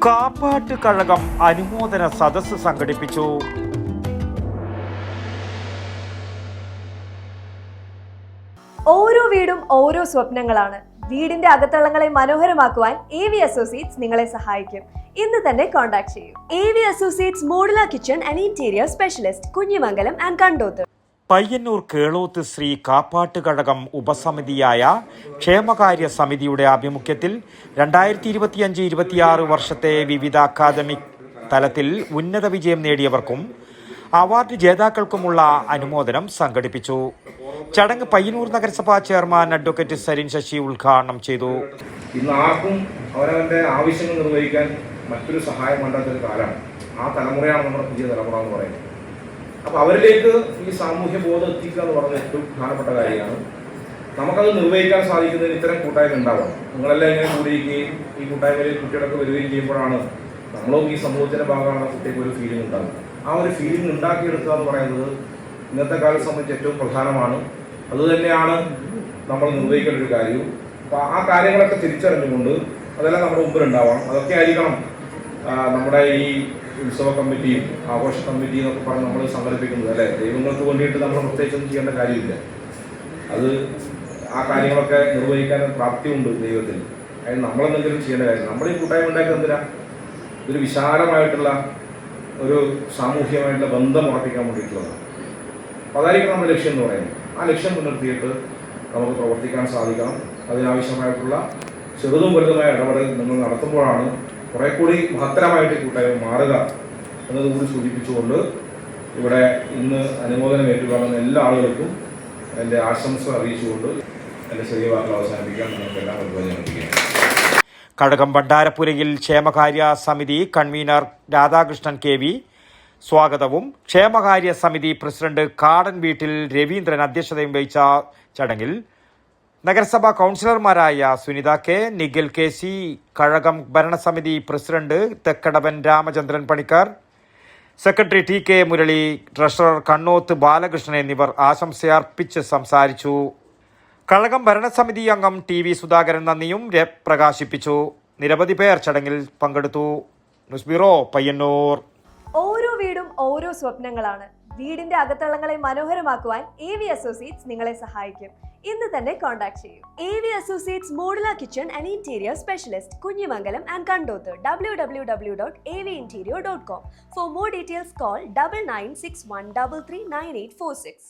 കാപ്പാട്ട് കഴകം അനുമോദന സദസ്സ് സംഘടിപ്പിച്ചു. ഓരോ വീടും ഓരോ സ്വപ്നങ്ങളാണ്. വീടിന്റെ അകത്തളങ്ങളെ മനോഹരമാക്കുവാൻ AV അസോസിയേറ്റ്സ് നിങ്ങളെ സഹായിക്കും. ഇന്ന് തന്നെ കോൺടാക്ട് ചെയ്യൂ. AV associates modular kitchen and interior specialist, Kunhimangalam and Kandoth. Payyanur Keloth Sree Kappattu Kazhakam ഉപസമിതിയായ ക്ഷേമകാര്യ സമിതിയുടെ ആഭിമുഖ്യത്തിൽ 2025-26 വർഷത്തെ വിവിധ അക്കാദമിക് തലത്തിൽ ഉന്നത വിജയം നേടിയവർക്കും അവാർഡ് ജേതാക്കൾക്കുമുള്ള അനുമോദനം സംഘടിപ്പിച്ചു. ചടങ്ങ് പയ്യന്നൂർ നഗരസഭാ ചെയർമാൻ അഡ്വക്കേറ്റ് സരിൻ ശശി ഉദ്ഘാടനം ചെയ്തു. ഇന്ന് ആർക്കും അവരവന്റെ ആവശ്യങ്ങൾ നിർവഹിക്കാൻ മറ്റൊരു സഹായം വേണ്ടാത്തൊരു കാലമാണ്. ആ തലമുറയാണ് നമ്മുടെ പുതിയ തലമുറ എന്ന് പറയുന്നത്. അപ്പോൾ അവരിലേക്ക് ഈ സാമൂഹ്യ ബോധം എത്തിക്കുക എന്ന് പറയുന്നത് ഏറ്റവും പ്രധാനപ്പെട്ട കാര്യമാണ്. നമുക്കത് നിർവഹിക്കാൻ സാധിക്കുന്നതിന് ഇത്തരം കൂട്ടായ്മ ഉണ്ടാവണം. നിങ്ങളെല്ലാം ഇങ്ങനെ കൂടിയിരിക്കുകയും ഈ കൂട്ടായ്മയിൽ കുട്ടികളൊക്കെ വരികയും ചെയ്യുമ്പോഴാണ് നമ്മളും ഈ സമൂഹത്തിന്റെ ഭാഗമാണ് കുട്ടിക്ക് ഒരു ഫീലിംഗ് ഉണ്ടാകുന്നത്. ആ ഒരു ഫീലിംഗ് ഉണ്ടാക്കിയെടുക്കുക എന്ന് പറയുന്നത് ഇന്നത്തെ കാലത്തെ സംബന്ധിച്ച് ഏറ്റവും പ്രധാനമാണ്. അതുതന്നെയാണ് നമ്മൾ നിർവഹിക്കേണ്ട ഒരു കാര്യവും. അപ്പോൾ ആ കാര്യങ്ങളൊക്കെ തിരിച്ചറിഞ്ഞുകൊണ്ട് അതെല്ലാം നമ്മുടെ മുമ്പിൽ ഉണ്ടാവണം. അതൊക്കെ ആയിരിക്കണം നമ്മുടെ ഈ ഉത്സവ കമ്മിറ്റിയും ആഘോഷ കമ്മിറ്റിയും എന്നൊക്കെ പറഞ്ഞ് നമ്മൾ സംഘടിപ്പിക്കുന്നത്, അല്ലേ? ദൈവങ്ങൾക്ക് വേണ്ടിയിട്ട് നമ്മൾ പ്രത്യേകിച്ചൊന്നും ചെയ്യേണ്ട കാര്യമില്ല. അത് ആ കാര്യങ്ങളൊക്കെ നിർവഹിക്കാൻ പ്രാപ്തിയുണ്ട് ദൈവത്തിന്. അതിന് നമ്മളെന്തെങ്കിലും ചെയ്യേണ്ട കാര്യം. നമ്മൾ ഈ കൂട്ടായ്മ ഉണ്ടാക്കുന്നത് എന്തിനാ? ഒരു വിശാലമായിട്ടുള്ള ഒരു സാമൂഹ്യമായിട്ടുള്ള ബന്ധം ഉറപ്പിക്കാൻ വേണ്ടിയിട്ടുള്ളതാണ്. അപ്പോൾ അതായിരിക്കും നമ്മുടെ ലക്ഷ്യം എന്ന് പറയുന്നത്. ആ ലക്ഷ്യം മുൻനിർത്തിയിട്ട് നമുക്ക് പ്രവർത്തിക്കാൻ സാധിക്കണം. അതിനാവശ്യമായിട്ടുള്ള ചെറുതും വലുതുമായ ഇടപെടൽ നിങ്ങൾ നടത്തുമ്പോഴാണ് കുറെ കൂടി മഹത്തരമായിട്ട് കൂട്ടായ്മ മാറുക എന്നതുകൂടി സൂചിപ്പിച്ചുകൊണ്ട് ഇവിടെ ഇന്ന് അനുമോദനം ഏറ്റുവാങ്ങുന്ന എല്ലാ ആളുകൾക്കും എൻ്റെ ആശംസ അറിയിച്ചുകൊണ്ട് എൻ്റെ ചെറിയ വാക്കുകൾ അവസാനിപ്പിക്കാൻ നിങ്ങൾക്കെല്ലാം നിർവചനം. കഴകം ഭണ്ഡാരപ്പുരയിൽ ക്ഷേമകാര്യ സമിതി കൺവീനർ രാധാകൃഷ്ണൻ KV സ്വാഗതവും ക്ഷേമകാര്യ സമിതി പ്രസിഡന്റ് കാടൻ വീട്ടിൽ രവീന്ദ്രൻ അധ്യക്ഷതയും വഹിച്ച ചടങ്ങിൽ നഗരസഭാ കൗൺസിലർമാരായ സുനിത K, നിഖിൽ KC, കഴകം ഭരണസമിതി president Thekkadavan Ramachandran Panicker, secretary TK Murali, treasurer Kannoth Balakrishnan എന്നിവർ ആശംസയർപ്പിച്ച് സംസാരിച്ചു. കഴകം ഭരണസമിതി അംഗം TV സുധാകരൻ നന്ദിയും പ്രകാശിപ്പിച്ചു. നിരവധി പേർ ചടങ്ങിൽ പങ്കെടുത്തു. News bureau, Payyanur. ഓരോ വീടും ഓരോ സ്വപ്നങ്ങളാണ്. വീടിന്റെ അകത്തളങ്ങളെ മനോഹരമാക്കുവാൻ AV അസോസിയേറ്റ്സ് നിങ്ങളെ സഹായിക്കും. ഇന്ന് തന്നെ കോൺടാക്ട് ചെയ്യൂ. AV associates modular kitchen and interior specialist, Kunhimangalam and Kandoth. www.avinterior.com. For more details, call 9961339846.